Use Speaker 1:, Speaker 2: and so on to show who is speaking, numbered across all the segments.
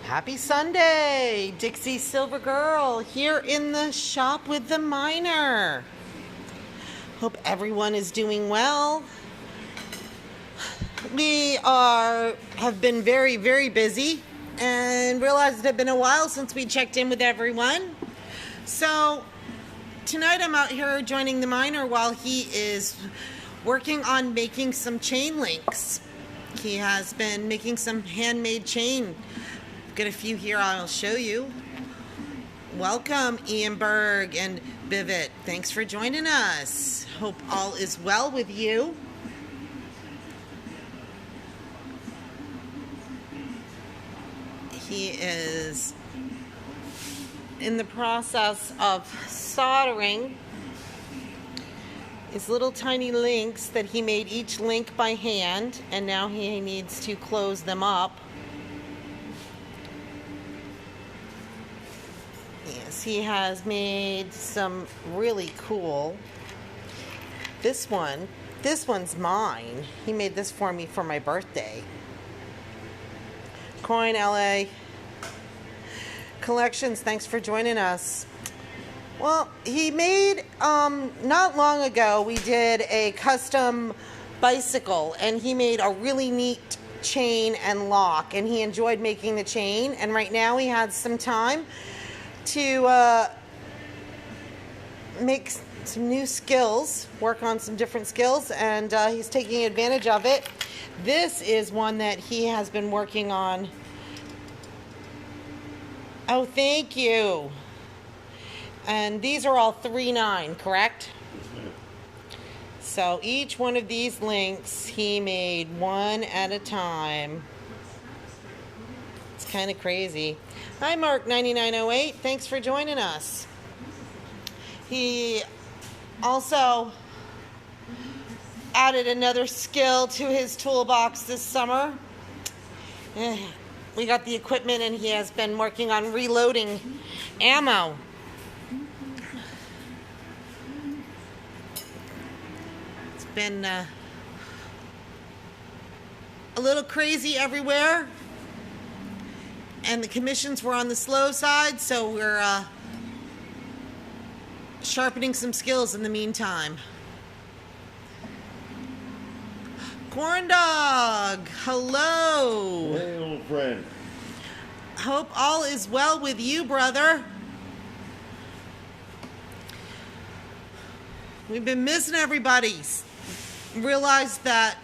Speaker 1: Happy Sunday, Dixie Silver Girl here in the shop with the miner. Hope everyone is doing well. We have been very, very busy and realized it had been a while since we checked in with everyone. So tonight I'm out here joining the miner while he is working on making some chain links. He has been making some handmade chain. Got a few here I'll show you. Welcome Ian Berg and Bivit. Thanks for joining us. Hope all is well with you. He is in the process of soldering his little tiny links that he made each link by hand, and now he needs to close them up. Yes, he has made some really cool. This one's mine. He made this for me for my birthday. Coin LA Collections, thanks for joining us. Well, he made, not long ago, we did a custom bicycle, and he made a really neat chain and lock, and he enjoyed making the chain, and right now he had some time to make some new skills, work on some different skills, and he's taking advantage of it. This is one that he has been working on. Oh, thank you. And these are all 3/9, correct? So each one of these links he made one at a time. It's kind of crazy. Hi, Mark9908. Thanks for joining us. He also added another skill to his toolbox this summer. We got the equipment, and he has been working on reloading ammo. It's been a little crazy everywhere, and the commissions were on the slow side, so we're sharpening some skills in the meantime. Corn Dog, hello.
Speaker 2: Hey, old friend.
Speaker 1: Hope all is well with you, brother. We've been missing everybody. Realized that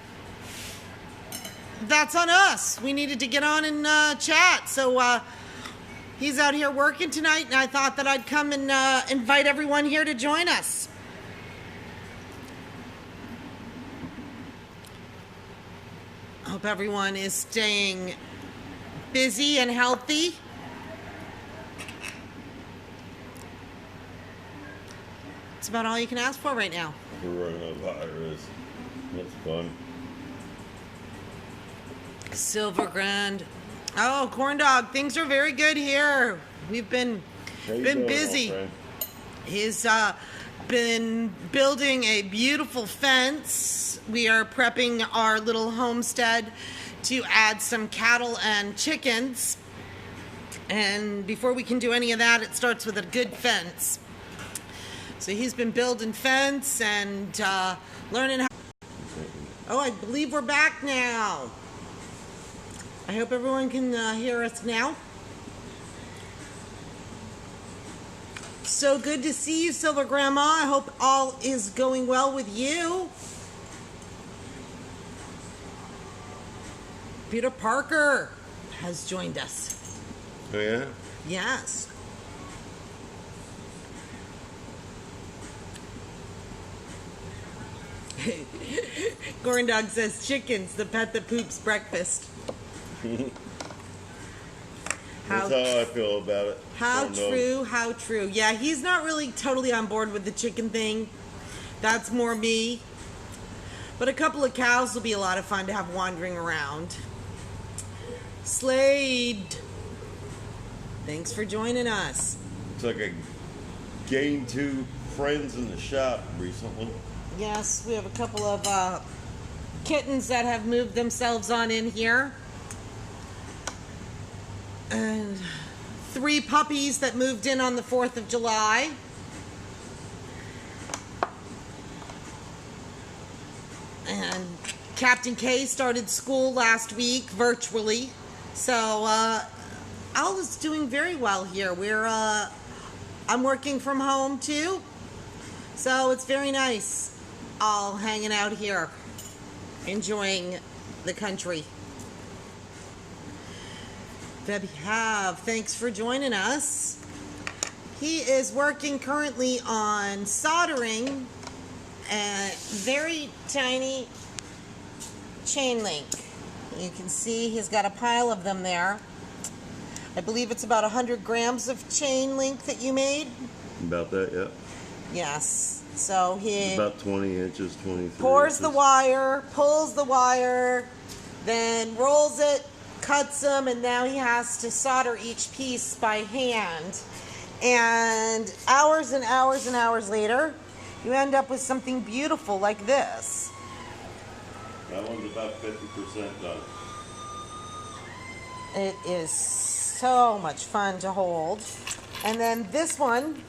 Speaker 1: that's on us. We needed to get on and chat. So he's out here working tonight, and I thought that I'd come and invite everyone here to join us. Hope everyone is staying busy and healthy. It's about all you can ask for right now.
Speaker 2: Coronavirus. That's fun.
Speaker 1: Silver Grand. Oh, Corn Dog, things are very good here. We've been busy. He's been building a beautiful fence. We are prepping our little homestead to add some cattle and chickens. And before we can do any of that, it starts with a good fence. So he's been building fence and learning how. Oh, I believe we're back now. I hope everyone can hear us now. So good to see you, Silver Grandma. I hope all is going well with you. Peter Parker has joined us.
Speaker 2: Oh, yeah?
Speaker 1: Yes. Corn Dog says chickens, the pet that poops breakfast.
Speaker 2: That's how I feel about it.
Speaker 1: How true. Yeah, he's not really totally on board with the chicken thing. That's more me. But a couple of cows will be a lot of fun to have wandering around. Slade, thanks for joining us.
Speaker 2: It's like I gained 2 friends in the shop recently.
Speaker 1: Yes, we have a couple of kittens that have moved themselves on in here. And 3 puppies that moved in on the 4th of July. And Captain K started school last week virtually. So all is doing very well here. I'm working from home too. So it's very nice all hanging out here, enjoying the country. Debbie Have, thanks for joining us. He is working currently on soldering a very tiny chain link. You can see he's got a pile of them there. I believe it's about 100 grams of chain link that you made.
Speaker 2: About that, yeah.
Speaker 1: Yes. So he
Speaker 2: about 20 inches, 23
Speaker 1: pours
Speaker 2: inches.
Speaker 1: the wire, pulls the wire, then rolls it, cuts them, and now he has to solder each piece by hand. And hours and hours and hours later, you end up with something beautiful like this.
Speaker 2: That one's about 50% done.
Speaker 1: It is so much fun to hold. And then this one,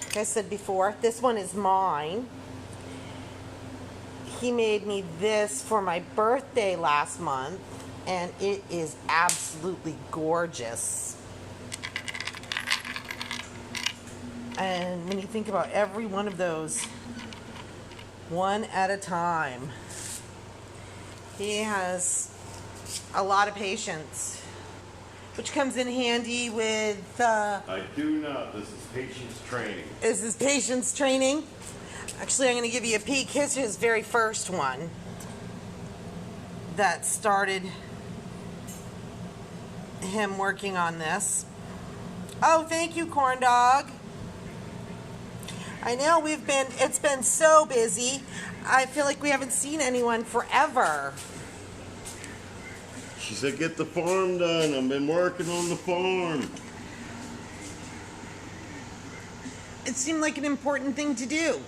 Speaker 1: like I said before, this one is mine. He made me this for my birthday last month, and it is absolutely gorgeous. And when you think about every one of those, one at a time, he has a lot of patience, which comes in handy with...
Speaker 2: I do not. This is patience training.
Speaker 1: This is patience training. Actually, I'm going to give you a peek. Here's his very first one that started him working on this. Oh, thank you, Corn Dog. I know it's been so busy. I feel like we haven't seen anyone forever.
Speaker 2: She said, get the farm done. I've been working on the farm.
Speaker 1: It seemed like an important thing to do.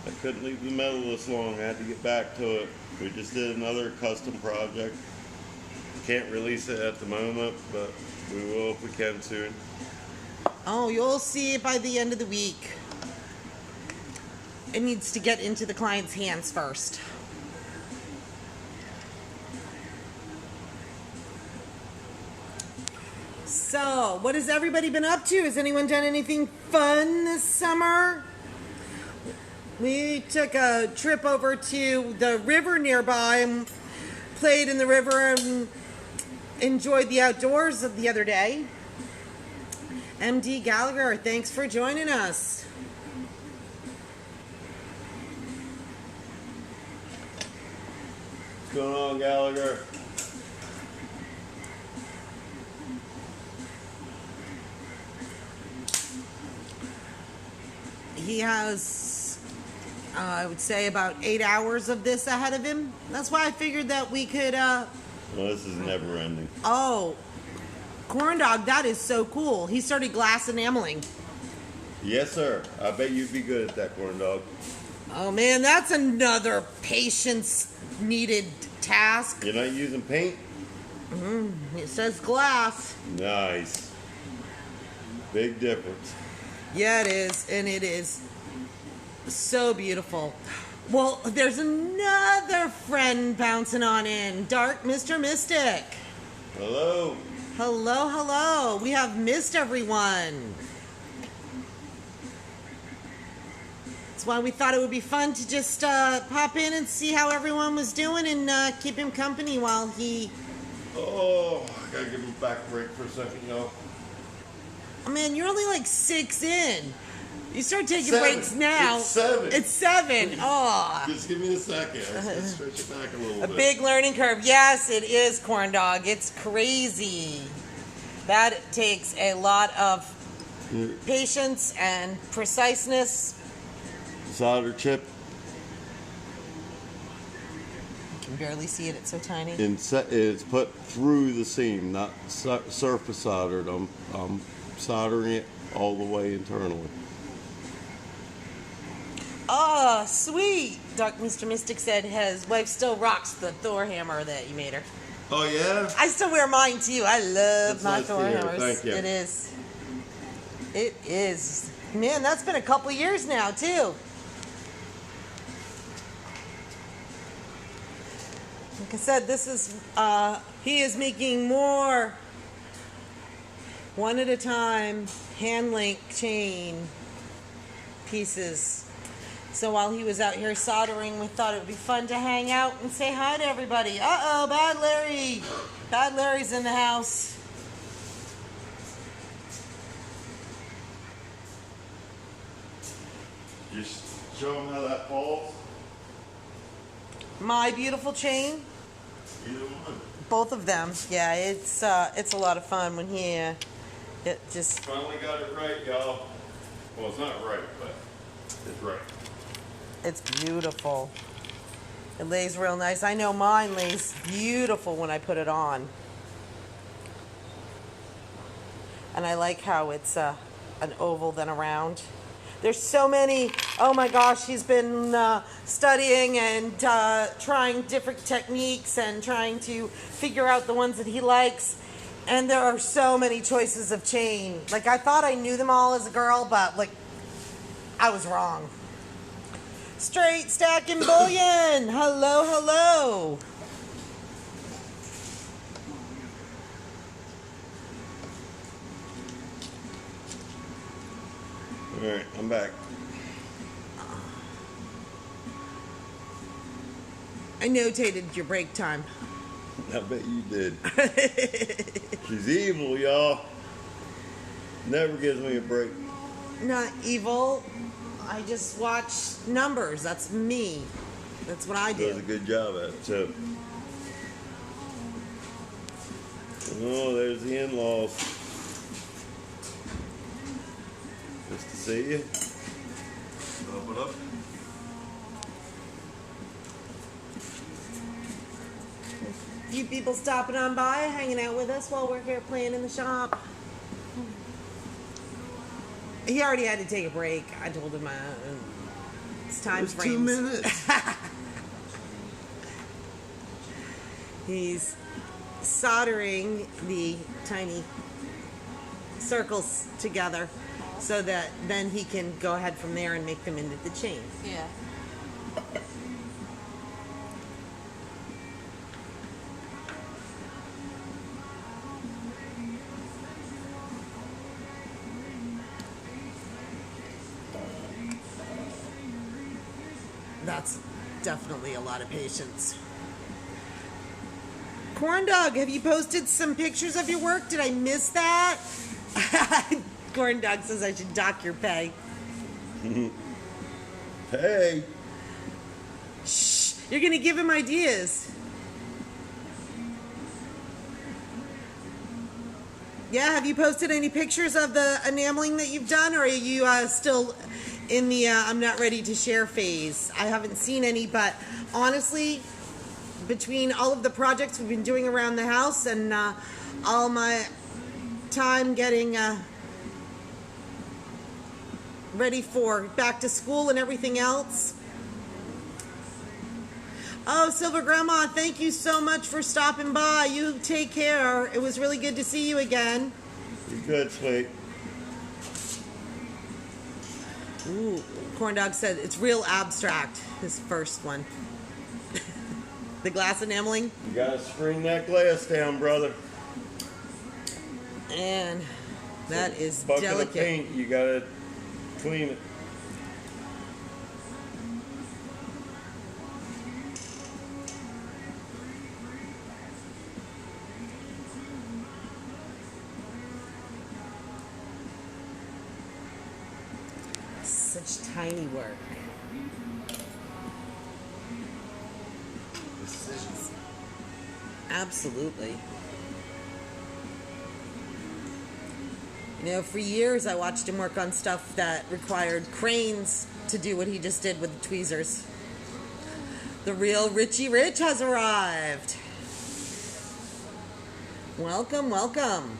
Speaker 2: I couldn't leave the metal this long. I had to get back to it. We just did another custom project. Can't release it at the moment, but we will if we can soon.
Speaker 1: Oh, you'll see it by the end of the week. It needs to get into the client's hands first. So, what has everybody been up to? Has anyone done anything fun this summer? We took a trip over to the river nearby and played in the river and enjoyed the outdoors the other day. MD Gallagher, thanks for joining us.
Speaker 2: What's going on, Gallagher?
Speaker 1: He has, I would say, about 8 hours of this ahead of him. That's why I figured that we could...
Speaker 2: Well, this is never ending.
Speaker 1: Oh, Corn Dog, that is so cool. He started glass enameling.
Speaker 2: Yes, sir. I bet you'd be good at that, Corn Dog.
Speaker 1: Oh, man, that's another patience-needed task.
Speaker 2: You're not using paint?
Speaker 1: It says glass.
Speaker 2: Nice. Big difference.
Speaker 1: Yeah, it is, and it is so beautiful. Well, there's another friend bouncing on in. Dark Mr. Mystic.
Speaker 2: Hello.
Speaker 1: Hello, hello. We have missed everyone. That's why we thought it would be fun to just pop in and see how everyone was doing and keep him company while he...
Speaker 2: Oh, I gotta give him a back break for a second, y'all.
Speaker 1: Oh, man, you're only like 6 in. You start taking
Speaker 2: 7.
Speaker 1: breaks now.
Speaker 2: It's 7.
Speaker 1: It's 7. Oh.
Speaker 2: Just give me a second. Let's stretch it back a little bit.
Speaker 1: A big learning curve. Yes, it is, Corn Dog. It's crazy. That takes a lot of patience and preciseness.
Speaker 2: Solder chip.
Speaker 1: You can barely see it. It's so tiny.
Speaker 2: It's put through the seam, not surface soldered. I'm soldering it all the way internally.
Speaker 1: Sweet. Dark Mr. Mystic said his wife still rocks the Thor hammer that you made her.
Speaker 2: Oh yeah.
Speaker 1: I still wear mine too. I love
Speaker 2: That's
Speaker 1: my
Speaker 2: nice to
Speaker 1: Thor
Speaker 2: hear.
Speaker 1: hammers.
Speaker 2: Thank you.
Speaker 1: It is. It is. Man, that's been a couple years now too. Like I said, this is he is making more one at a time hand link chain pieces. So while he was out here soldering, we thought it would be fun to hang out and say hi to everybody. Uh-oh, Bad Larry. Bad Larry's in the house.
Speaker 2: Just show them how that falls.
Speaker 1: My beautiful chain.
Speaker 2: Either one.
Speaker 1: Both of them. Yeah, it's a lot of fun when he it just
Speaker 2: Finally got it right, y'all. Well, it's not right, but it's right.
Speaker 1: it's beautiful. It lays real nice. I know mine lays beautiful when I put it on. And I like how it's an oval then a round. There's so many. Oh my gosh, he's been studying and trying different techniques and trying to figure out the ones that he likes. And there are so many choices of chain. Like, I thought I knew them all as a girl, but like, I was wrong. Straight stacking bullion. Hello, hello.
Speaker 2: All right, I'm back.
Speaker 1: I notated your break time.
Speaker 2: I bet you did. She's evil, y'all. Never gives me a break.
Speaker 1: Not evil. I just watch numbers. That's me. That's what I
Speaker 2: Does
Speaker 1: do.
Speaker 2: a good job at it, too. Oh, there's the in-laws. Just to see you. What up?
Speaker 1: Few people stopping on by, hanging out with us while we're here playing in the shop. He already had to take a break. I told him it's time
Speaker 2: It's
Speaker 1: frames.
Speaker 2: 2 minutes.
Speaker 1: He's soldering the tiny circles together so that then he can go ahead from there and make them into the chain.
Speaker 3: Yeah.
Speaker 1: That's definitely a lot of patience. Corn Dog, have you posted some pictures of your work? Did I miss that? Corn Dog says I should dock your pay.
Speaker 2: Hey.
Speaker 1: Shh, you're gonna give him ideas. Yeah, have you posted any pictures of the enameling that you've done, or are you still in the I'm not ready to share phase? I haven't seen any, but honestly, between all of the projects we've been doing around the house and all my time getting ready for back to school and everything else. Oh, Silver Grandma, thank you so much for stopping by. You take care. It was really good to see you again.
Speaker 2: You're good, sweet.
Speaker 1: Ooh, Corn Dog said it's real abstract, his first one. The glass enameling.
Speaker 2: You gotta screen that glass down, brother.
Speaker 1: And that is
Speaker 2: Bucket of
Speaker 1: delicate.
Speaker 2: paint, you gotta clean it.
Speaker 1: Such tiny work.
Speaker 2: Decisions.
Speaker 1: Absolutely. You know, for years I watched him work on stuff that required cranes to do what he just did with the tweezers. The real Richie Rich has arrived. Welcome, welcome.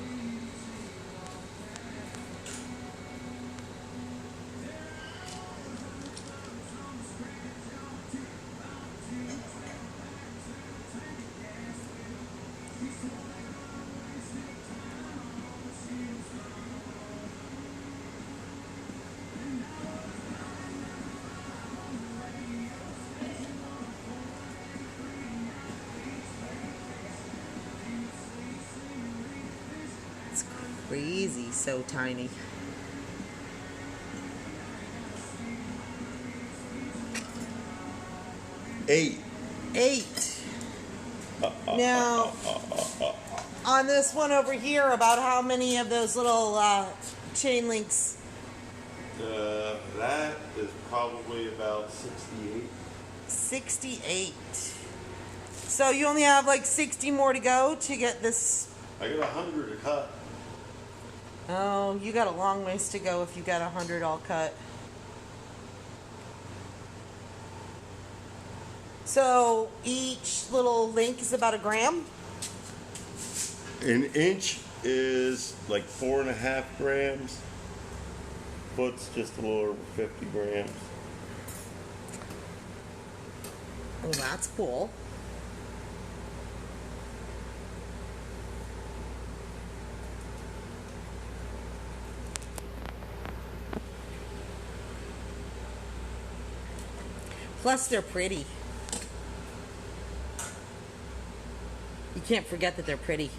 Speaker 1: Crazy, so tiny.
Speaker 2: Eight.
Speaker 1: Now, on this one over here, about how many of those little chain links?
Speaker 2: That is probably about 68.
Speaker 1: 68. So you only have like 60 more to go to get this.
Speaker 2: I got 100 to cut.
Speaker 1: Oh, you got a long ways to go if you got 100 all cut. So each little link is about a gram?
Speaker 2: An inch is like 4.5 grams. Foot's just a little over 50 grams.
Speaker 1: Oh, that's cool. Plus, they're pretty. You can't forget that they're pretty.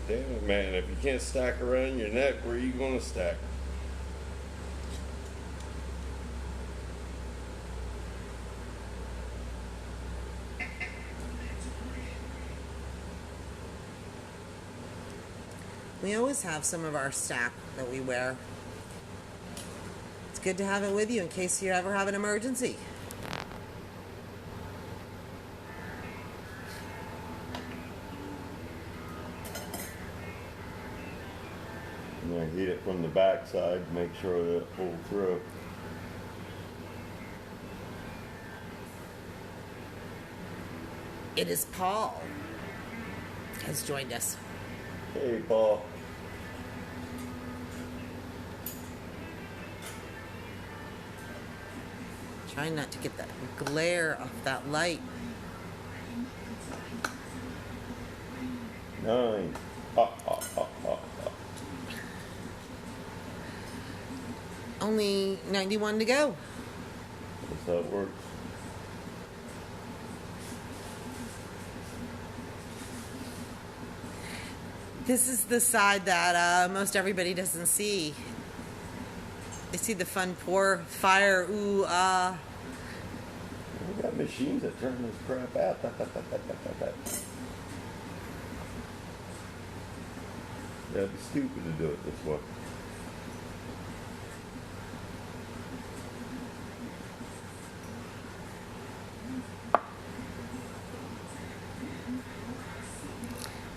Speaker 2: Damn it, man. If you can't stack around your neck, where are you going to stack?
Speaker 1: We always have some of our stack that we wear. It's good to have it with you in case you ever have an emergency.
Speaker 2: And I heat it from the back side to make sure that it pulls through.
Speaker 1: It is Paul has joined us.
Speaker 2: Hey, Paul.
Speaker 1: Trying not to get that glare off that light.
Speaker 2: 9.
Speaker 1: Only 91 to go.
Speaker 2: That's how it works.
Speaker 1: This is the side that most everybody doesn't see. They see the fun pour, fire, ooh, ah.
Speaker 2: We got machines that turn this crap out. That'd be stupid to do it this way.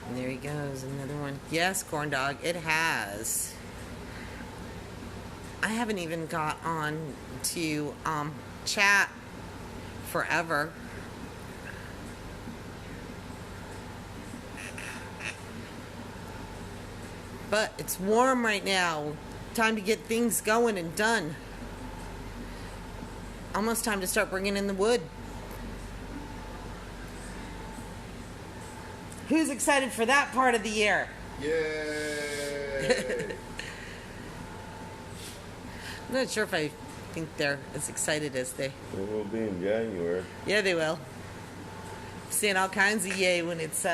Speaker 1: And there he goes, another one. Yes, corn dog, it has. I haven't even got on to chat forever. But it's warm right now. Time to get things going and done. Almost time to start bringing in the wood. Who's excited for that part of the year?
Speaker 2: Yay!
Speaker 1: I'm not sure if I think they're as excited as they...
Speaker 2: They will be in January.
Speaker 1: Yeah, they will. Seeing all kinds of yay when it's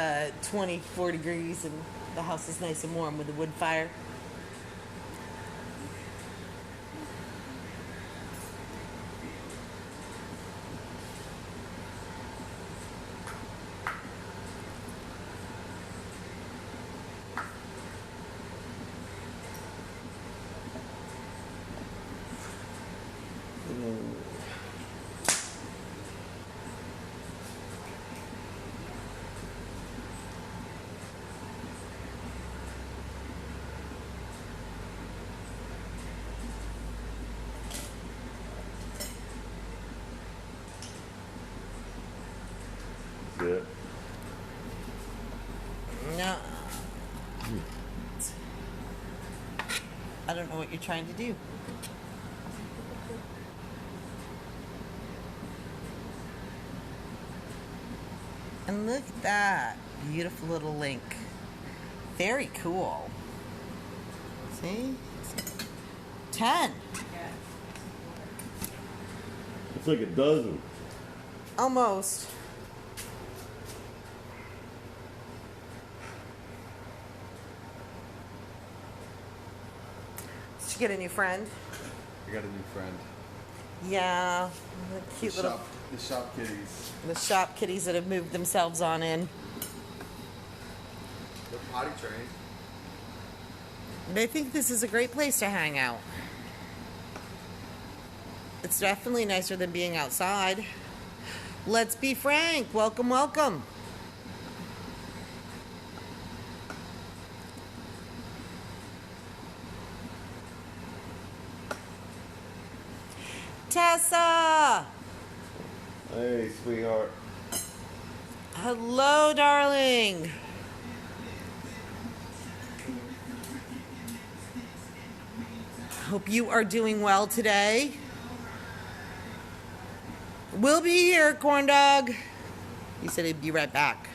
Speaker 1: 24 degrees and the house is nice and warm with a wood fire.
Speaker 2: That's it.
Speaker 1: No. I don't know what you're trying to do. And look at that beautiful little link. Very cool. See? 10.
Speaker 2: It's like a dozen.
Speaker 1: Almost. get a new friend?
Speaker 3: I got a new friend.
Speaker 1: Yeah, the cute little
Speaker 3: The shop kitties.
Speaker 1: the shop kitties that have moved themselves on in.
Speaker 3: They're potty trained.
Speaker 1: They think this is a great place to hang out. It's definitely nicer than being outside. Let's be frank. Welcome, welcome. Tessa!
Speaker 2: Hey, sweetheart.
Speaker 1: Hello, darling. Hope you are doing well today. We'll be here, corn dog. He said he'd be right back.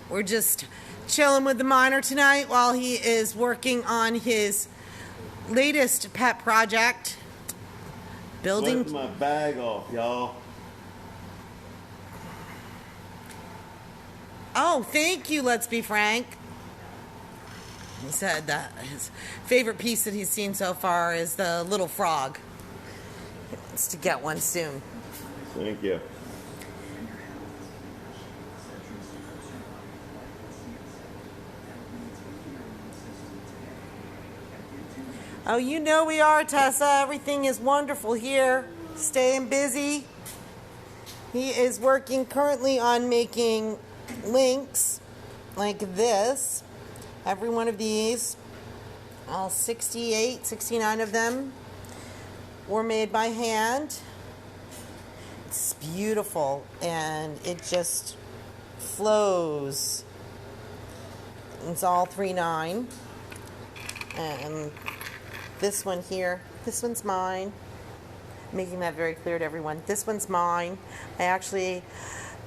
Speaker 1: We're just chilling with the miner tonight while he is working on his latest pet project. Building.
Speaker 2: Lift my bag off, y'all.
Speaker 1: Oh, thank you, let's be frank. He said that his favorite piece that he's seen so far is the little frog. He wants to get one soon.
Speaker 2: Thank you.
Speaker 1: Oh, you know we are, Tessa. Everything is wonderful here. Staying busy. He is working currently on making links like this. Every one of these, all 68, 69 of them, were made by hand. It's beautiful and it just flows. It's all 3/9. And this one here, this one's mine. Making that very clear to everyone. This one's mine. I actually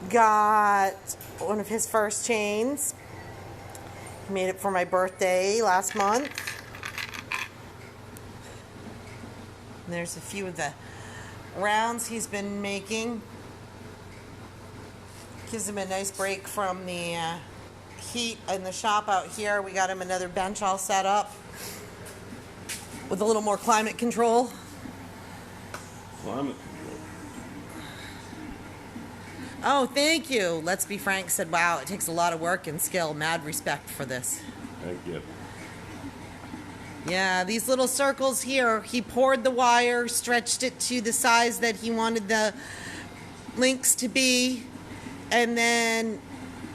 Speaker 1: got one of his first chains. He made it for my birthday last month. And there's a few of the rounds he's been making. Gives him a nice break from the heat in the shop out here. We got him another bench all set up with a little more climate control.
Speaker 2: Climate.
Speaker 1: Oh, thank you. Let's be frank said, wow, it takes a lot of work and skill. Mad respect for this.
Speaker 2: Thank you.
Speaker 1: Yeah, these little circles here, he poured the wire, stretched it to the size that he wanted the links to be, and then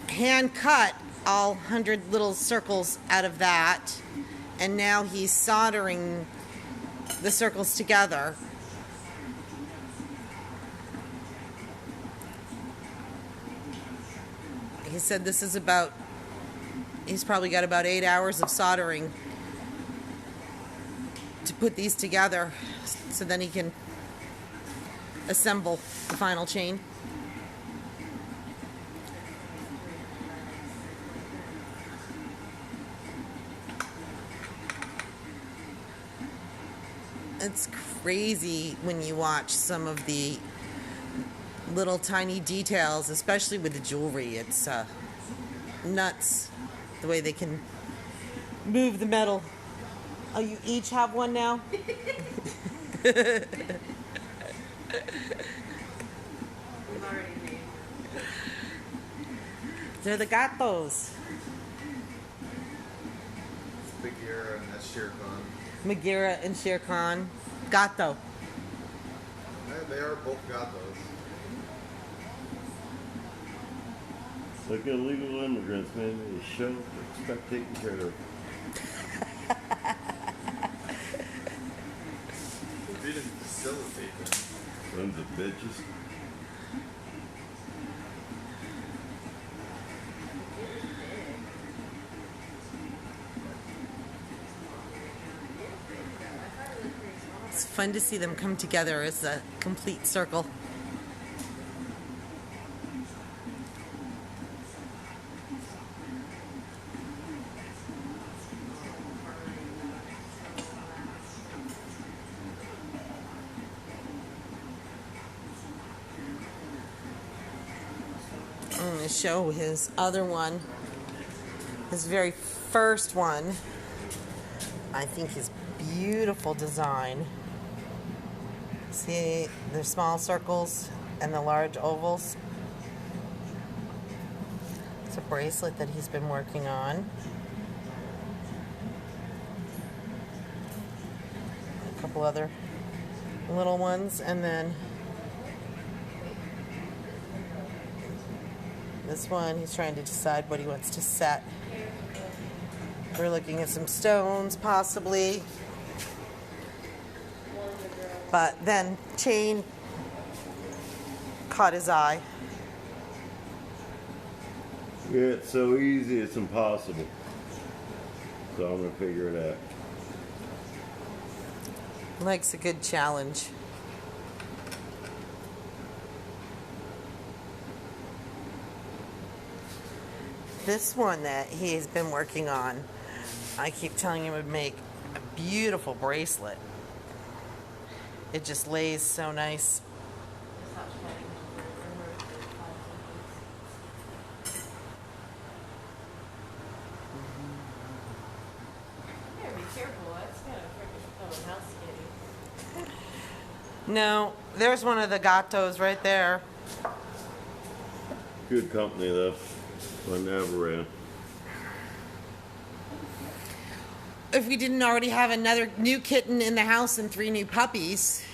Speaker 1: hand cut all 100 little circles out of that. And now he's soldering the circles together. He said this is about, he's probably got about 8 hours of soldering to put these together so then he can assemble the final chain. It's crazy when you watch some of the little tiny details, especially with the jewelry. It's nuts the way they can move the metal. Oh, you each have one now? They're the gatos.
Speaker 3: Bagheera and that's Shere Khan.
Speaker 1: Bagheera and Shere Khan. Gato.
Speaker 3: They are both gatos.
Speaker 2: Like illegal immigrants, man, they show up, expect taken care of.
Speaker 3: We didn't facilitate them.
Speaker 2: Sons of bitches.
Speaker 1: It's fun to see them come together as a complete circle. to show his other one. His very first one. I think his beautiful design. See the small circles and the large ovals? It's a bracelet that he's been working on. A couple other little ones, and then this one, he's trying to decide what he wants to set. We're looking at some stones, possibly. But then chain caught his eye.
Speaker 2: Yeah, it's so easy, it's impossible. So I'm gonna figure it out.
Speaker 1: Likes a good challenge. This one that he's been working on, I keep telling him would make a beautiful bracelet. It just lays so nice. No, there's one of the gatos right there.
Speaker 2: Good company though. I never ran.
Speaker 1: If we didn't already have another new kitten in the house and 3 new puppies.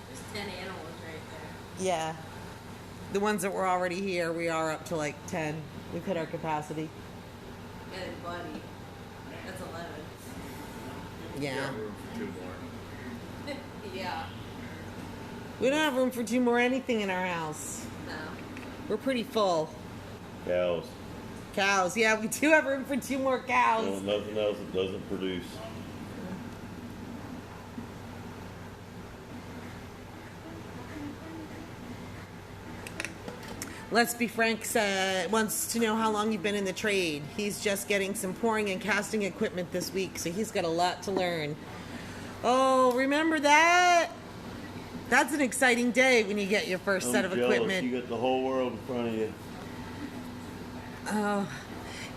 Speaker 4: There's 10 animals right there.
Speaker 1: Yeah. The ones that were already here, we are up to like 10. We've hit our capacity.
Speaker 4: And Buddy. That's 11.
Speaker 1: Yeah.
Speaker 3: Got room for 2 more.
Speaker 4: Yeah.
Speaker 1: We don't have room for 2 more anything in our house.
Speaker 4: No.
Speaker 1: We're pretty full.
Speaker 2: Cows.
Speaker 1: Cows. Yeah, we do have room for 2 more cows.
Speaker 2: No, nothing else that doesn't produce.
Speaker 1: Let's Be Frank wants to know how long you've been in the trade. He's just getting some pouring and casting equipment this week, so he's got a lot to learn. Oh, remember that? That's an exciting day when you get your first set of
Speaker 2: jealous.
Speaker 1: equipment.
Speaker 2: You got the whole world in front of you.
Speaker 1: Oh,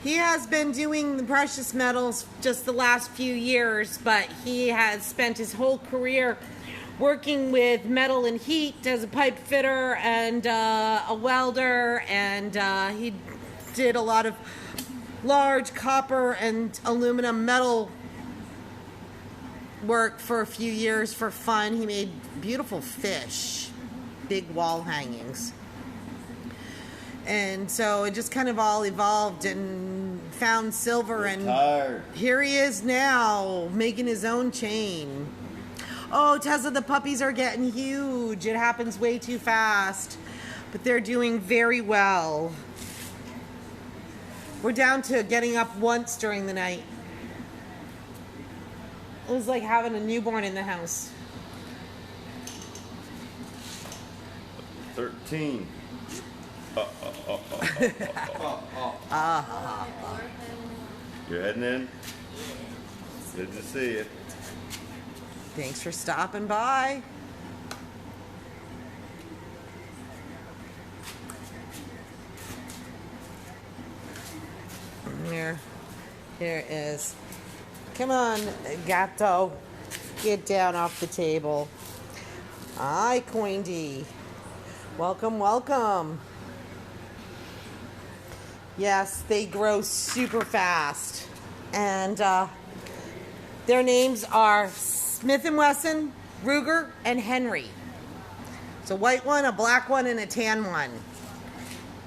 Speaker 1: he has been doing the precious metals just the last few years, but he has spent his whole career working with metal and heat as a pipe fitter and a welder, and he did a lot of large copper and aluminum metal work for a few years for fun. He made beautiful fish, big wall hangings. And so it just kind of all evolved and found silver, and
Speaker 2: Tired.
Speaker 1: here he is now making his own chain. Oh, Tesla, the puppies are getting huge. It happens way too fast, but they're doing very well. We're down to getting up once during the night. It was like having a newborn in the house.
Speaker 2: 13. You're heading in? Good to see you.
Speaker 1: Thanks for stopping by. Here is. Come on, gato. Get down off the table. Hi, Coindy. Welcome, welcome. Yes, they grow super fast. And their names are Smith & Wesson, Ruger, and Henry. It's a white one, a black one, and a tan one.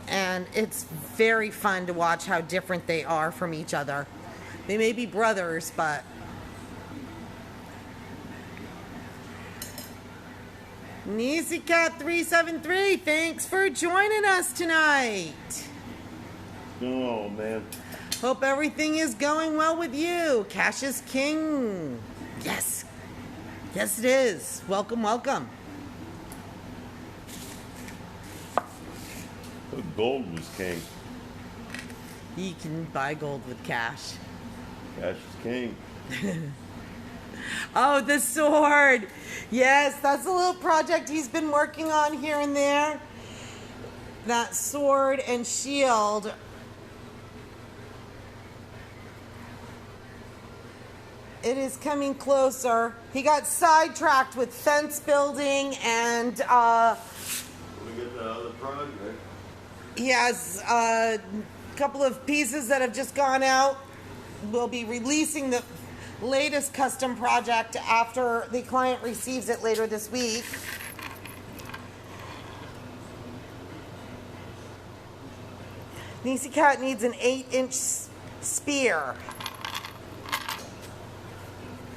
Speaker 1: And it's very fun to watch how different they are from each other. They may be brothers, but NeezyCat373, thanks for joining us tonight.
Speaker 2: Oh, man.
Speaker 1: Hope everything is going well with you. Cash is king. Yes. Yes, it is. Welcome, welcome.
Speaker 2: Gold was king.
Speaker 1: You can buy gold with cash.
Speaker 2: Cash is king.
Speaker 1: Oh, the sword. Yes, that's a little project he's been working on here and there. that sword and shield. It is coming closer. He got sidetracked with fence building and
Speaker 2: We get the other project.
Speaker 1: he has a couple of pieces that have just gone out. We'll be releasing the latest custom project after the client receives it later this week. Niecy Cat needs an 8-inch spear.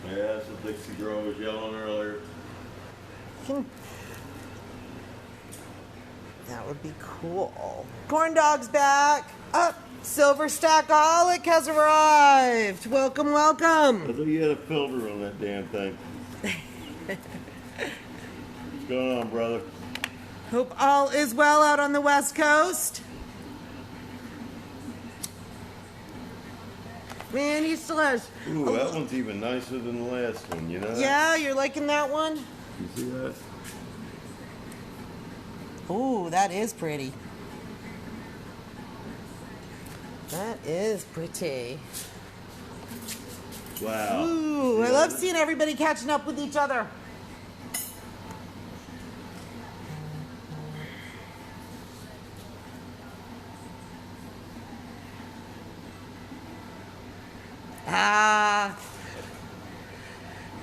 Speaker 2: Yeah, that's what Dixie Girl was yelling earlier.
Speaker 1: That would be cool. Corn Dog's back. Up. Silver Stackaholic has arrived. Welcome,
Speaker 2: I
Speaker 1: welcome.
Speaker 2: thought you had a filter on that damn thing. What's going on, brother?
Speaker 1: Hope all is well out on the West Coast. Man, he still has.
Speaker 2: Ooh, that one's even nicer than the last one, you know?
Speaker 1: Yeah, you're liking that one?
Speaker 2: You see that?
Speaker 1: Ooh, that is pretty. That is pretty.
Speaker 2: Wow.
Speaker 1: Ooh, I love seeing everybody catching up with each other.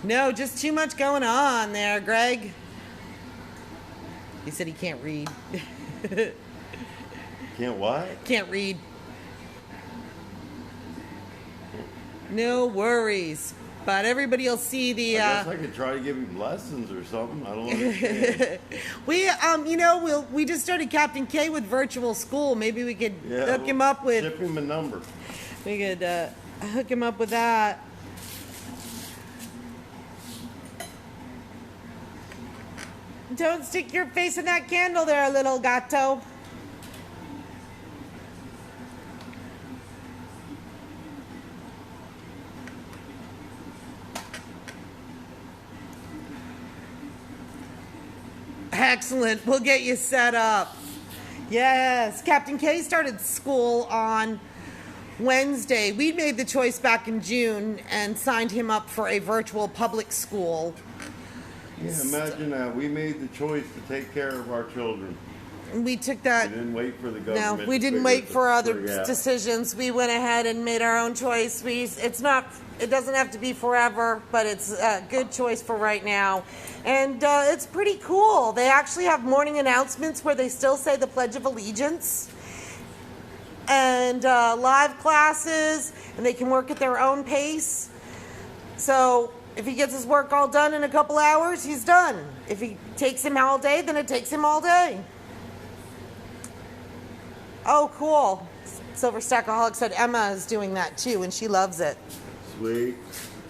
Speaker 1: No, just too much going on there, Greg. He said he can't read.
Speaker 2: Can't what?
Speaker 1: Can't read. No worries. But everybody will see the.
Speaker 2: I guess I could try to give him lessons or something. I don't understand.
Speaker 1: We just started Captain K with virtual school. Maybe we could hook him
Speaker 2: we'll
Speaker 1: up with.
Speaker 2: Ship him a number.
Speaker 1: We could hook him up with that. Don't stick your face in that candle there, little gato. Excellent. We'll get you set up. Yes. Captain K started school on Wednesday. We made the choice back in June and signed him up for a virtual public school.
Speaker 2: Yeah, imagine that. We made the choice to take care of our children.
Speaker 1: We took that.
Speaker 2: We didn't wait for the
Speaker 1: No,
Speaker 2: government.
Speaker 1: we
Speaker 2: to
Speaker 1: didn't
Speaker 2: figure
Speaker 1: wait
Speaker 2: it-
Speaker 1: for other
Speaker 2: figure it out.
Speaker 1: decisions. We went ahead and made our own choice. It doesn't have to be forever, but it's a good choice for right now. And it's pretty cool. They actually have morning announcements where they still say the Pledge of Allegiance. And live classes, and they can work at their own pace. So if he gets his work all done in a couple hours, he's done. If it takes him all day, then it takes him all day. Oh, cool. Silver Stackaholic said Emma is doing that too, and she loves it.
Speaker 2: Sweet.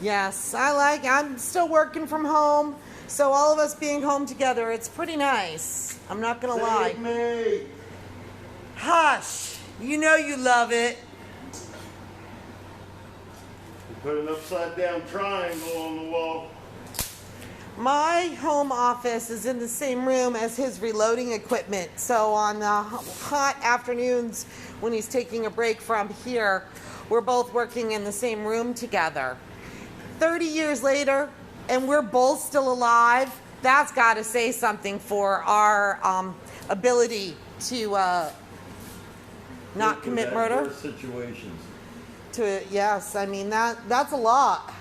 Speaker 1: Yes, I'm still working from home, so all of us being home together, it's pretty nice. I'm not going to lie.
Speaker 2: Save me.
Speaker 1: Hush. You know you love it.
Speaker 2: Put an upside down triangle on the wall.
Speaker 1: My home office is in the same room as his reloading equipment. So on the hot afternoons when he's taking a break from here, we're both working in the same room together. 30 years later, and we're both still alive. That's got to say something for our ability to not commit murder.
Speaker 2: Adverse situations.
Speaker 1: Yes, I mean that's a lot.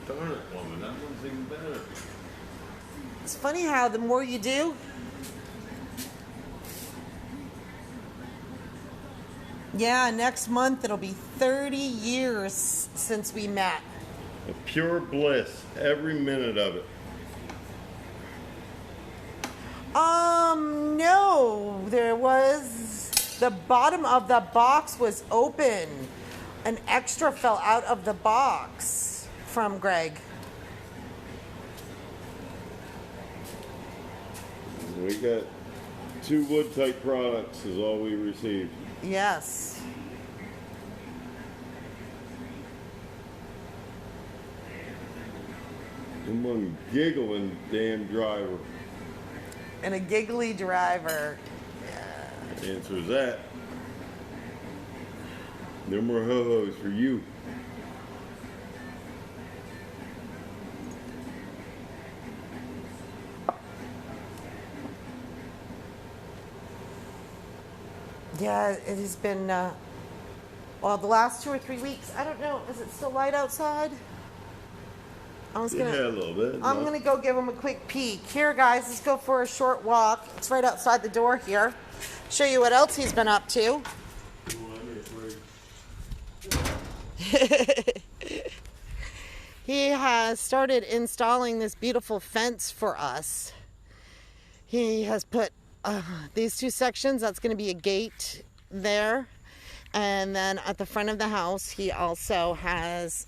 Speaker 2: Darn it, woman. That one's even better.
Speaker 1: It's funny how the more you do. Yeah, next month it'll be 30 years since we met.
Speaker 2: A pure bliss. Every minute of it.
Speaker 1: No, there was, the bottom of the box was open. An extra fell out of the box from Greg.
Speaker 2: We got 2 wood type products is all we received.
Speaker 1: Yes.
Speaker 2: And one giggling damn driver.
Speaker 1: And a giggly driver.
Speaker 2: Answer is that. No more ho-hos for you.
Speaker 1: Yeah, it has been, well, the last 2 or 3 weeks. I don't know. Is it still light outside?
Speaker 2: Yeah, a little bit.
Speaker 1: I'm going to go give him a quick peek. Here, guys, let's go for a short walk. It's right outside the door here. Show you what else he's been up to. He has started installing this beautiful fence for us. He has put these 2 sections. That's going to be a gate there. And then at the front of the house, he also has,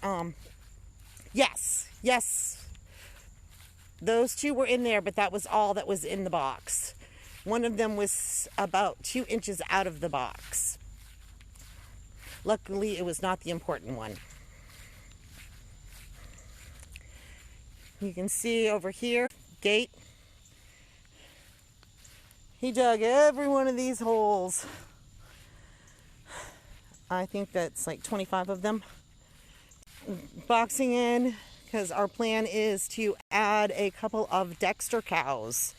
Speaker 1: yes, those 2 were in there, but that was all that was in the box. One of them was about 2 inches out of the box. Luckily, it was not the important one. You can see over here, gate. He dug every one of these holes. I think that's like 25 of them. Boxing in, because our plan is to add a couple of Dexter cows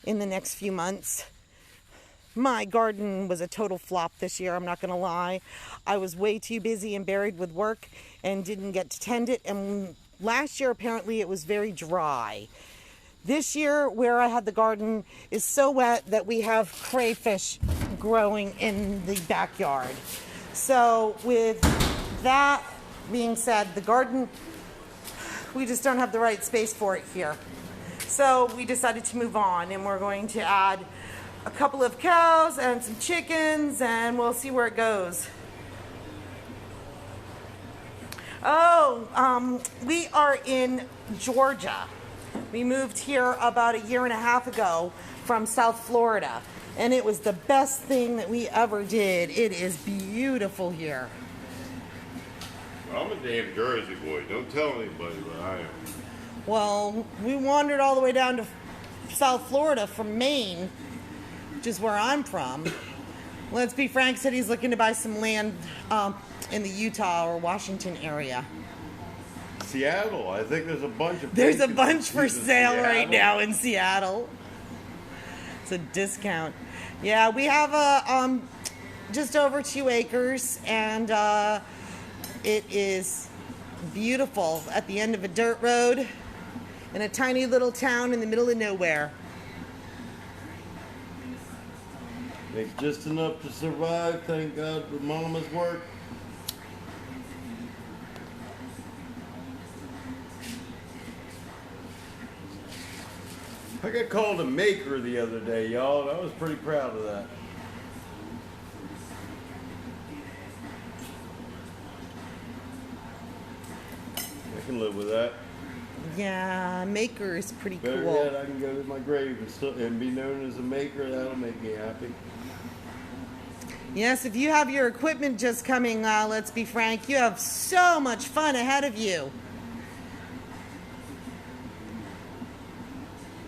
Speaker 1: in the next few months. My garden was a total flop this year, I'm not going to lie. I was way too busy and buried with work and didn't get to tend it. And last year, apparently, it was very dry. This year, where I had the garden, is so wet that we have crayfish growing in the backyard. So with that being said, the garden, we just don't have the right space for it here. So we decided to move on, and we're going to add a couple of cows and some chickens, and we'll see where it goes. Oh, we are in Georgia. We moved here about 1.5 years ago from South Florida, and it was the best thing that we ever did. It is beautiful here.
Speaker 2: I'm a damn Jersey boy. Don't tell anybody, but I am.
Speaker 1: Well, we wandered all the way down to South Florida from Maine, which is where I'm from. Let's be frank, said he's looking to buy some land in the Utah or Washington area.
Speaker 2: Seattle. I think there's a bunch of.
Speaker 1: There's a bunch for sale
Speaker 2: Seattle
Speaker 1: right now in Seattle. It's a discount. Yeah, we have a just over 2 acres, and it is beautiful at the end of a dirt road in a tiny little town in the middle of nowhere.
Speaker 2: Makes just enough to survive. Thank God for Mama's work. I got called a maker the other day, y'all. I was pretty proud of that. I can live with that.
Speaker 1: Yeah, maker is pretty
Speaker 2: Better
Speaker 1: cool.
Speaker 2: yet, I can go to my grave and be known as a maker. That'll make me happy.
Speaker 1: Yes, if you have your equipment just coming, let's be frank, you have so much fun ahead of you.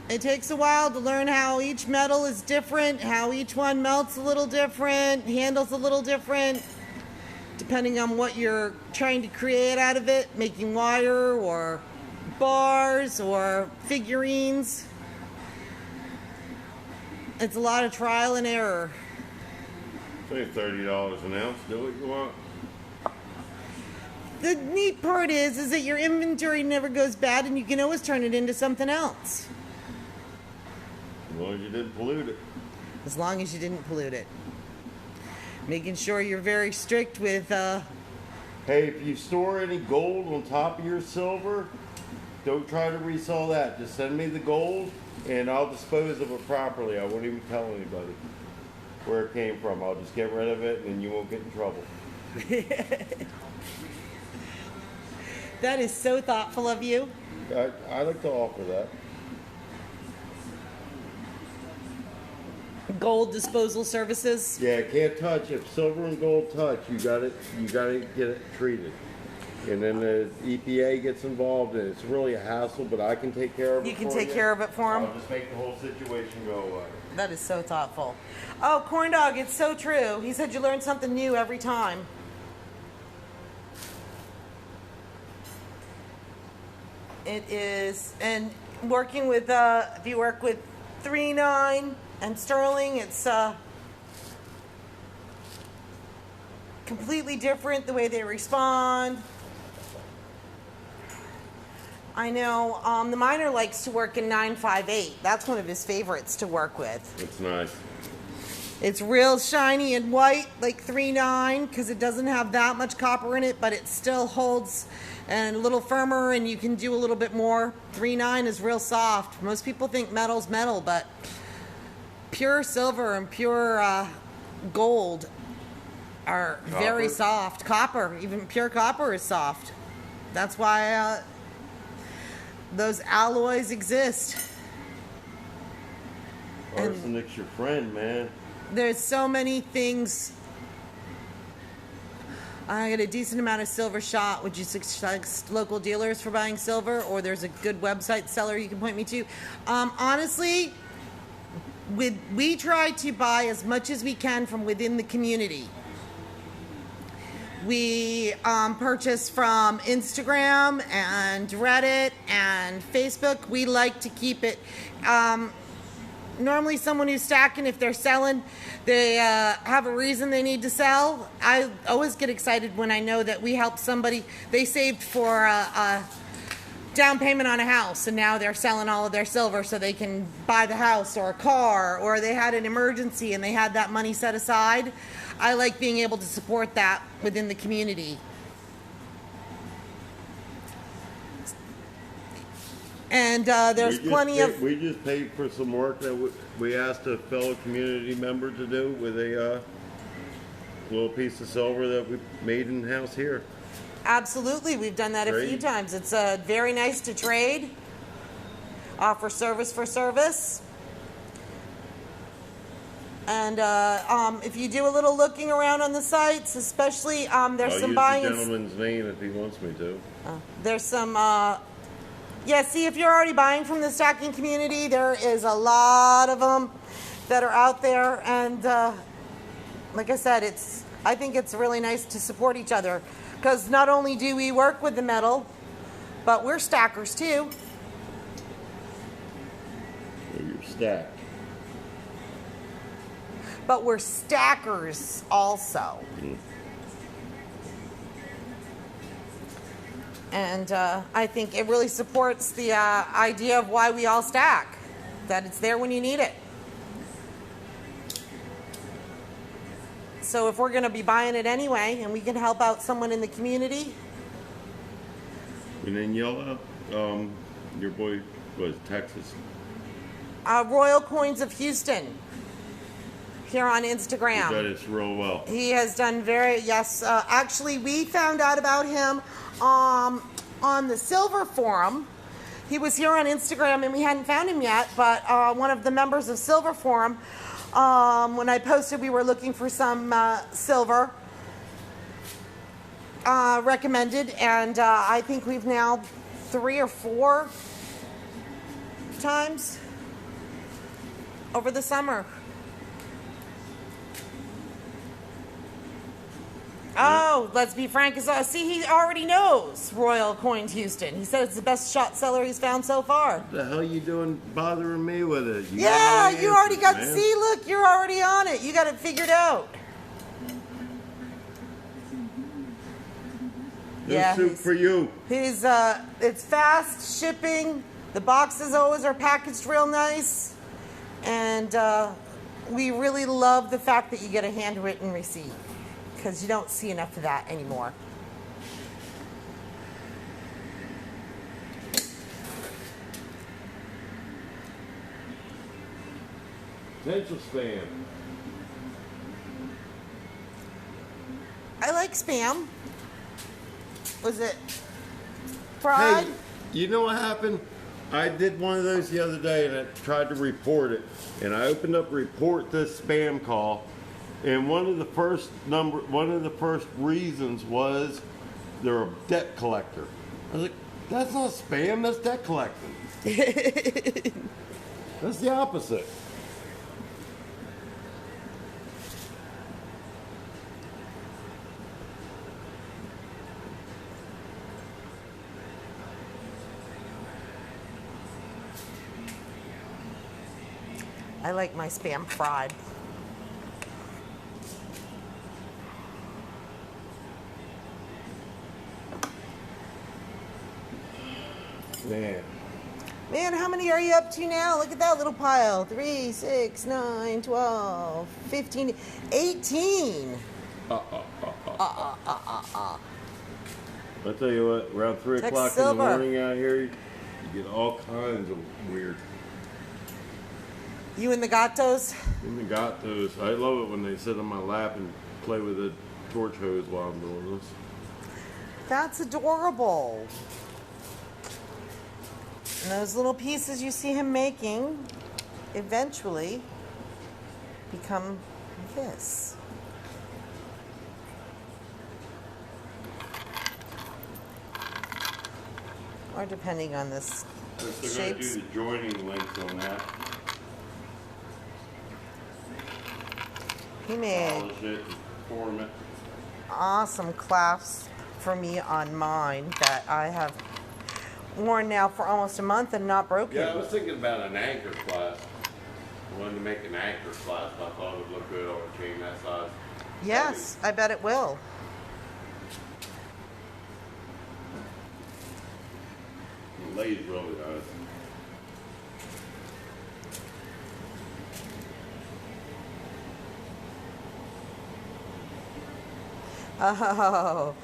Speaker 1: It takes a while to learn how each metal is different, how each one melts a little different, handles a little different, depending on what you're trying to create out of it, making wire or bars or figurines. It's a lot of trial and error.
Speaker 2: It's only $30 an ounce. Do what you want.
Speaker 1: The neat part is that your inventory never goes bad, and you can always turn it into something else.
Speaker 2: As long as you didn't pollute it.
Speaker 1: As long as you didn't pollute it. Making sure you're very strict with,
Speaker 2: Hey, if you store any gold on top of your silver, don't try to resell that. Just send me the gold, and I'll dispose of it properly. I won't even tell anybody where it came from. I'll just get rid of it, and then you won't get in trouble.
Speaker 1: That is so thoughtful of you.
Speaker 2: I like to offer that.
Speaker 1: Gold disposal services.
Speaker 2: Yeah, can't touch. If silver and gold touch, you gotta get it treated. and then the EPA gets involved, and it's really a hassle, but I can take care of it.
Speaker 1: You can
Speaker 2: for
Speaker 1: take
Speaker 2: you.
Speaker 1: care of it for him?
Speaker 2: I'll just make the whole situation go away.
Speaker 1: That is so thoughtful. Oh, Corn Dog, it's so true. He said you learn something new every time. It is, and working with, if you work with 3.9 and Sterling, it's completely different the way they respond. I know the miner likes to work in 958. That's one of his favorites to work with.
Speaker 2: It's nice.
Speaker 1: It's real shiny and white, like 3.9, because it doesn't have that much copper in it, but it still holds and a little firmer, and you can do a little bit more. 3.9 is real soft. Most people think metal's metal, but pure silver and pure gold are very soft. Copper, even pure copper is soft. That's why those alloys exist.
Speaker 2: Arsenic's your friend, man.
Speaker 1: There's so many things. I get a decent amount of silver shot. Would you suggest local dealers for buying silver, or there's a good website seller you can point me to? Honestly, we try to buy as much as we can from within the community. We purchase from Instagram and Reddit and Facebook. We like to keep it. Normally someone who's stacking, if they're selling, they have a reason they need to sell. I always get excited when I know that we help somebody. They saved for a down payment on a house, and now they're selling all of their silver so they can buy the house or a car, or they had an emergency and they had that money set aside. I like being able to support that within the community. And there's plenty of...
Speaker 2: We just paid for some work that we asked a fellow community member to do with a little piece of silver that we made in-house here.
Speaker 1: Absolutely, we've done that a few times. It's very nice to trade, offer service for service. And if you do a little looking around on the sites, especially there's some buying...
Speaker 2: I'll use the gentleman's name if he wants me to.
Speaker 1: There's some... yeah, see, if you're already buying from the stacking community, there is a lot of them that are out there. And like I said, I think it's really nice to support each other, because not only do we work with the metal, but we're stackers too.
Speaker 2: Well, you're stacked.
Speaker 1: But we're stackers also. And I think it really supports the idea of why we all stack, that it's there when you need it. So if we're going to be buying it anyway, and we can help out someone in the community.
Speaker 2: And then yell out, your boy was Texas.
Speaker 1: Royal Coins of Houston, here on Instagram.
Speaker 2: That is real well.
Speaker 1: He has done yes. Actually, we found out about him on the Silver Forum. He was here on Instagram, and we hadn't found him yet, but one of the members of Silver Forum, when I posted we were looking for some silver, recommended, and I think we've now 3 or 4 times over the summer. Oh, let's be frank. See, he already knows Royal Coins Houston. He said it's the best shot seller he's found so far.
Speaker 2: What the hell you doing bothering me with it?
Speaker 1: Yeah, you already got to see. Look, you're already on it. You got it figured out.
Speaker 2: No soup for you.
Speaker 1: It's fast shipping. The boxes always are packaged real nice. And we really love the fact that you get a handwritten receipt, because you don't see enough of that anymore.
Speaker 2: Potential spam.
Speaker 1: I like spam. Was it fried?
Speaker 2: Hey, you know what happened? I did one of those the other day, and I tried to report it. And I opened up report this spam call. And one of the first reasons was they're a debt collector. I was like, that's not spam, that's debt collecting. That's the opposite.
Speaker 1: I like my spam fried.
Speaker 2: Man.
Speaker 1: Man, how many are you up to now? Look at that little pile. 3, 6, 9, 12, 15, 18.
Speaker 2: I tell you what, around 3
Speaker 1: Tex
Speaker 2: o'clock in
Speaker 1: Silver.
Speaker 2: the morning out here, you get all kinds of weird.
Speaker 1: You and the gatos?
Speaker 2: In the gatos. I love it when they sit on my lap and play with a torch hose while I'm doing this.
Speaker 1: That's adorable. And those little pieces you see him making eventually become this. Or depending on this
Speaker 2: They're going to
Speaker 1: shapes.
Speaker 2: do the joining links on that.
Speaker 1: He made
Speaker 2: Polish it, form it.
Speaker 1: awesome clasps for me on mine that I have worn now for almost a month and not broken.
Speaker 2: Yeah, I was thinking about an anchor clasp. I wanted to make an anchor clasp. I thought it would look good on a chain that size.
Speaker 1: Yes, I bet it will.
Speaker 2: It lays really nice.
Speaker 1: Oh,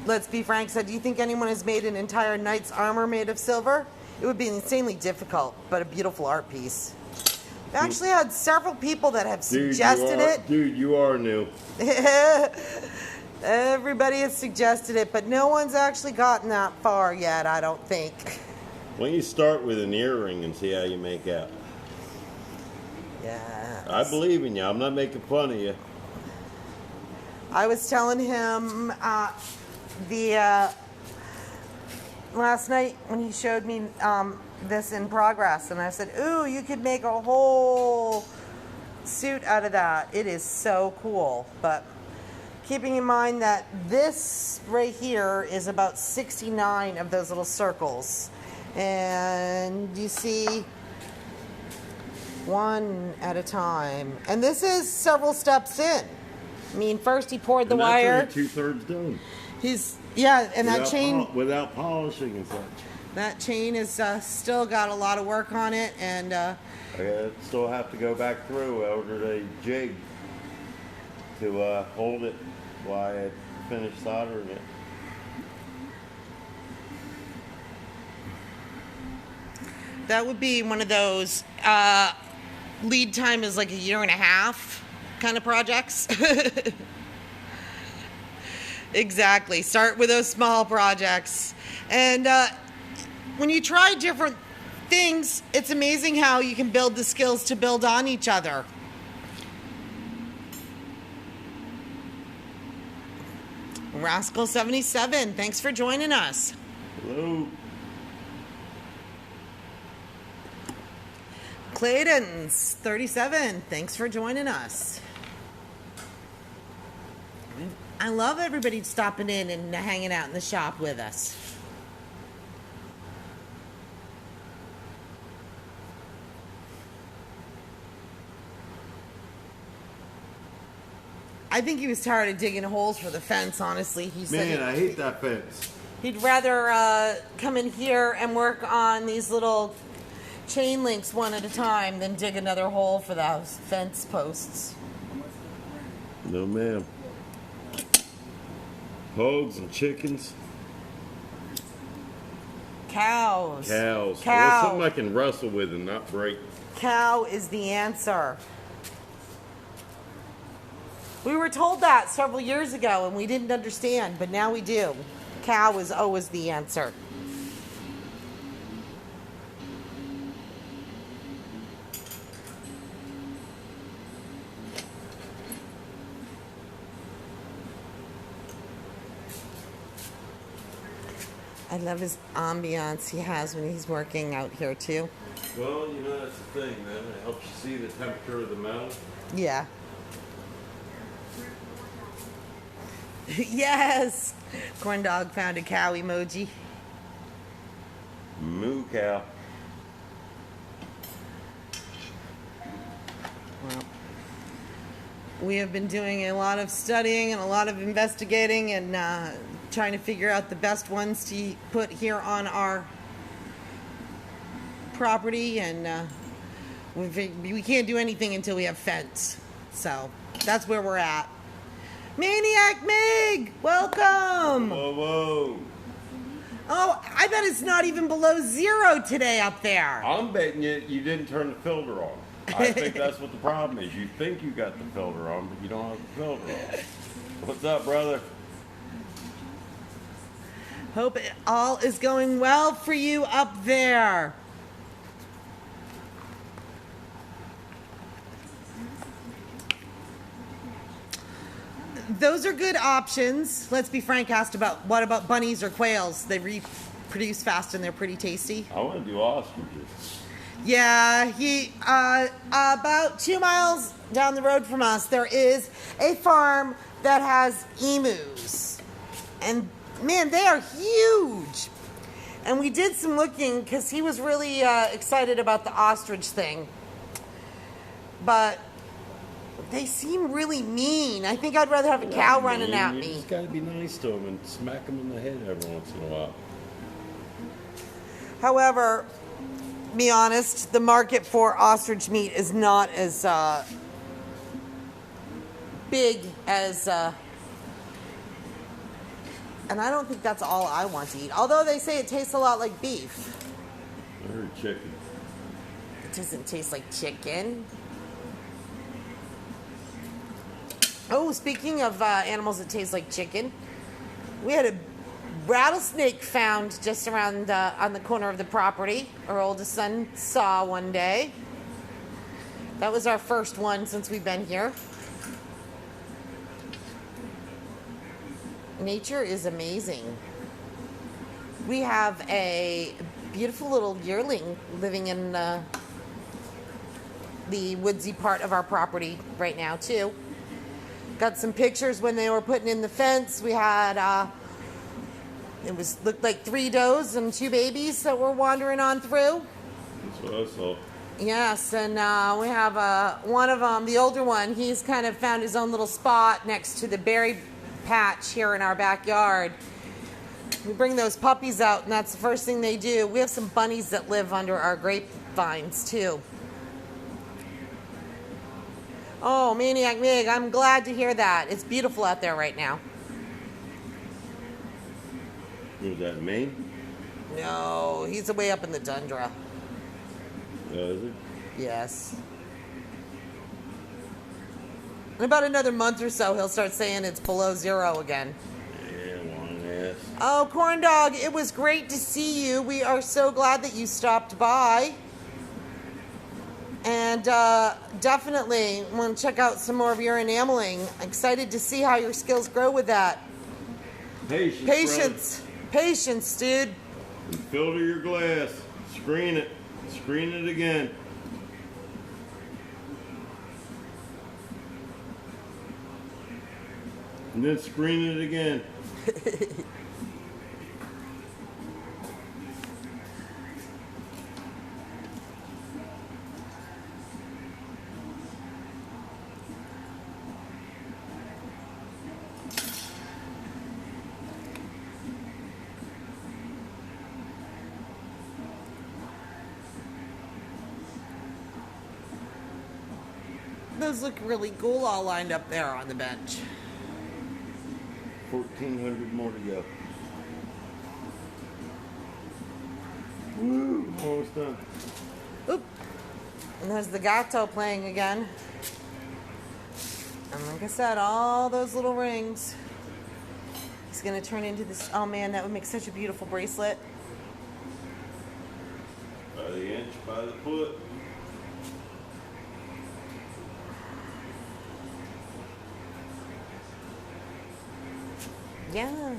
Speaker 1: let's be frank. So, do you think anyone has made an entire knight's armor made of silver? It would be insanely difficult, but a beautiful art piece. I've actually had several people that have suggested it.
Speaker 2: Dude, you are new.
Speaker 1: Everybody has suggested it, but no one's actually gotten that far yet, I don't think.
Speaker 2: Why don't you start with an earring and see how you make out?
Speaker 1: Yeah.
Speaker 2: I believe in you. I'm not making fun of you.
Speaker 1: I was telling him last night when he showed me this in progress, and I said, ooh, you could make a whole suit out of that. It is so cool. But keeping in mind that this right here is about 69 of those little circles. And you see one at a time. And this is several steps in. I mean, first he poured the
Speaker 2: And
Speaker 1: wire.
Speaker 2: that's only 2/3 done.
Speaker 1: And that chain,
Speaker 2: without polishing and such.
Speaker 1: that chain has still got a lot of work on it, and
Speaker 2: I still have to go back through ordered a jig to hold it while I finish soldering it.
Speaker 1: that would be one of those lead time is like 1.5 years kind of projects. Exactly. Start with those small projects. And when you try different things, it's amazing how you can build the skills to build on each other. Rascal 77, thanks for joining us.
Speaker 2: Hello.
Speaker 1: Clayton's 37, thanks for joining us. I love everybody stopping in and hanging out in the shop with us. I think he was tired of digging holes for the fence, honestly. He said
Speaker 2: Man, I hate that fence.
Speaker 1: he'd rather come in here and work on these little chain links one at a time than dig another hole for those fence posts.
Speaker 2: No, ma'am. Hogs and chickens.
Speaker 1: Cows.
Speaker 2: Cows. I
Speaker 1: Cow.
Speaker 2: want something I can wrestle with and not break.
Speaker 1: Cow is the answer. We were told that several years ago and we didn't understand, but now we do. Cow is always the answer. I love his ambiance he has when he's working out here too.
Speaker 2: Well, you know, that's the thing, man. It helps you see the temperature of the metal.
Speaker 1: Yeah. Yes! Corn dog found a cow emoji.
Speaker 2: Moo cow.
Speaker 1: Well, we have been doing a lot of studying and a lot of investigating and trying to figure out the best ones to put here on our property, and we can't do anything until we have fence. So that's where we're at. Maniac Mig, welcome.
Speaker 2: Whoa, whoa.
Speaker 1: Oh, I bet it's not even below 0 today up there.
Speaker 2: I'm betting you didn't turn the filter on. I think that's what the problem is. You think you got the filter on, but you don't have the filter on. What's up, brother?
Speaker 1: Hope it all is going well for you up there. Those are good options. Let's be frank, asked about what about bunnies or quails? They reproduce fast and they're pretty tasty.
Speaker 2: I want to do ostriches.
Speaker 1: Yeah, about 2 miles down the road from us, there is a farm that has emus. And man, they are huge. And we did some looking because he was really excited about the ostrich thing. But they seem really mean. I think I'd rather have a cow running at
Speaker 2: You
Speaker 1: me.
Speaker 2: just got to be nice to them and smack them in the head every once in a while.
Speaker 1: However, be honest, the market for ostrich meat is not as big as, and I don't think that's all I want to eat. Although they say it tastes a lot like beef.
Speaker 2: I heard chicken.
Speaker 1: It doesn't taste like chicken. Oh, speaking of animals that taste like chicken, we had a rattlesnake found just around on the corner of the property. Our oldest son saw one day. That was our first one since we've been here. Nature is amazing. We have a beautiful little yearling living in the woodsy part of our property right now too. Got some pictures when they were putting in the fence. We had looked like 3 does and 2 babies that were wandering on through.
Speaker 2: That's what I saw.
Speaker 1: Yes, and we have one of them, the older one. He's kind of found his own little spot next to the berry patch here in our backyard. We bring those puppies out, and that's the first thing they do. We have some bunnies that live under our grapevines too. Oh, Maniac Mig, I'm glad to hear that. It's beautiful out there right now.
Speaker 2: Was that Maine?
Speaker 1: No, he's way up in the tundra.
Speaker 2: Is it?
Speaker 1: Yes. In about another month or so, he'll start saying it's below 0 again.
Speaker 2: Yeah, one ass.
Speaker 1: Oh, Corn Dog, it was great to see you. We are so glad that you stopped by. And definitely want to check out some more of your enameling. Excited to see how your skills grow with that.
Speaker 2: Patience.
Speaker 1: Patience, dude.
Speaker 2: And filter your glass. Screen it. Screen it again. And then screen it again.
Speaker 1: Those look really cool all lined up there on the bench.
Speaker 2: 1,400 more to go. Woo! Almost done.
Speaker 1: Oop. And there's the gato playing again. And like I said, all those little rings. He's going to turn into this. Oh man, that would make such a beautiful bracelet.
Speaker 2: By the inch, by the foot.
Speaker 1: Yeah.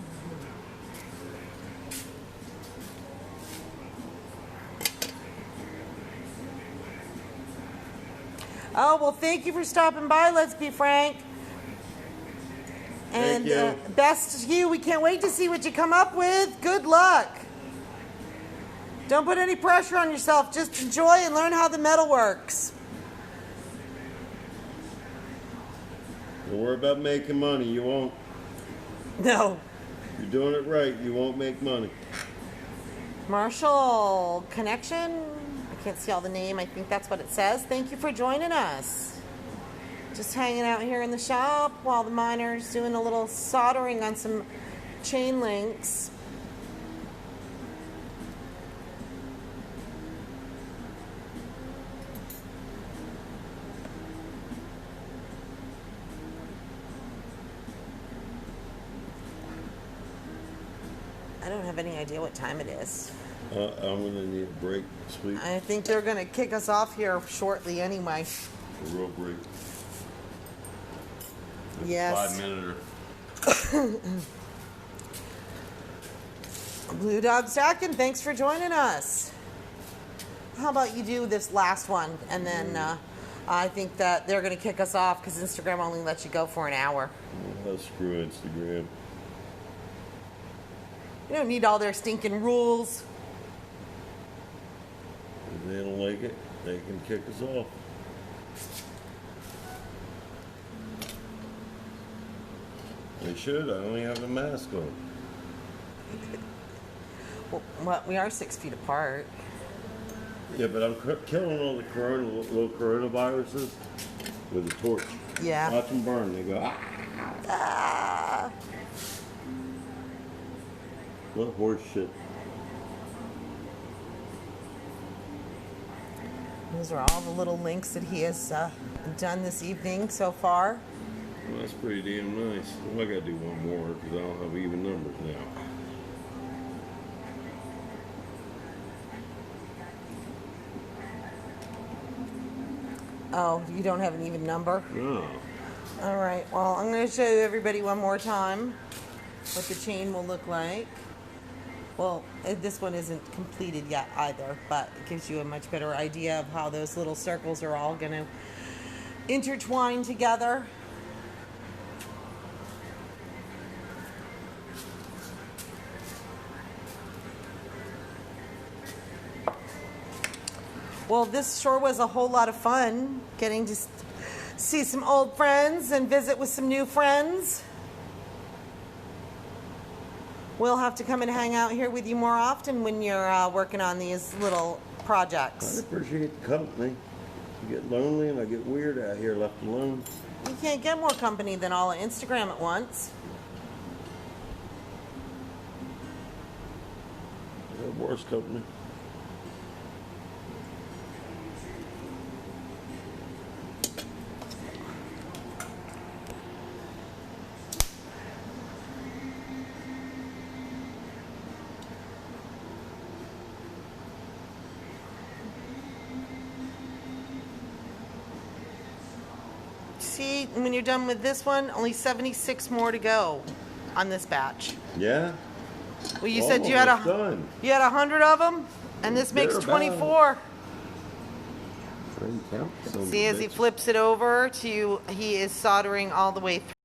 Speaker 1: Oh, well, thank you for stopping by, Let's Be Frank. And
Speaker 2: Thank you.
Speaker 1: best to you. We can't wait to see what you come up with. Good luck. Don't put any pressure on yourself. Just enjoy and learn how the metal works.
Speaker 2: Don't worry about making money. You won't.
Speaker 1: No.
Speaker 2: If you're doing it right, you won't make money.
Speaker 1: Marshall Connection. I can't see all the name. I think that's what it says. Thank you for joining us. Just hanging out here in the shop while the miner's doing a little soldering on some chain links. I don't have any idea what time it is.
Speaker 2: I'm gonna need a break, sweet.
Speaker 1: I think they're going to kick us off here shortly anyway.
Speaker 2: A real break.
Speaker 1: Yes.
Speaker 3: 5-minute.
Speaker 1: Blue Dog Stacking, thanks for joining us. How about you do this last one, and then I think that they're going to kick us off because Instagram only lets you go for an hour.
Speaker 2: Oh, screw Instagram.
Speaker 1: You don't need all their stinking rules.
Speaker 2: If they don't like it, they can kick us off. They should. I only have the mask on.
Speaker 1: Well, we are 6 feet apart.
Speaker 2: Yeah, but I'm killing all the little coronaviruses with a torch.
Speaker 1: Yeah.
Speaker 2: Watch them burn. They go, ah!
Speaker 1: Ah.
Speaker 2: What horse shit.
Speaker 1: Those are all the little links that he has done this evening so far.
Speaker 2: Well, that's pretty damn nice. Well, I gotta do one more because I don't have even numbers now.
Speaker 1: Oh, you don't have an even number?
Speaker 2: No.
Speaker 1: All right, well, I'm going to show everybody one more time what the chain will look like. Well, this one isn't completed yet either, but it gives you a much better idea of how those little circles are all going to intertwine together. Well, this sure was a whole lot of fun, getting to see some old friends and visit with some new friends. We'll have to come and hang out here with you more often when you're working on these little projects.
Speaker 2: I appreciate the company. I get lonely and I get weird out here left alone.
Speaker 1: You can't get more company than all of Instagram at once.
Speaker 2: The worst company.
Speaker 1: See, when you're done with this one, only 76 more to go on this batch.
Speaker 2: Yeah?
Speaker 1: Well, you said you had
Speaker 2: Almost done.
Speaker 1: 100 of them, and this makes
Speaker 2: They're about-
Speaker 1: 24.
Speaker 2: I didn't count some
Speaker 1: See, as he
Speaker 2: bitch.
Speaker 1: flips it over to, he is soldering all the way through.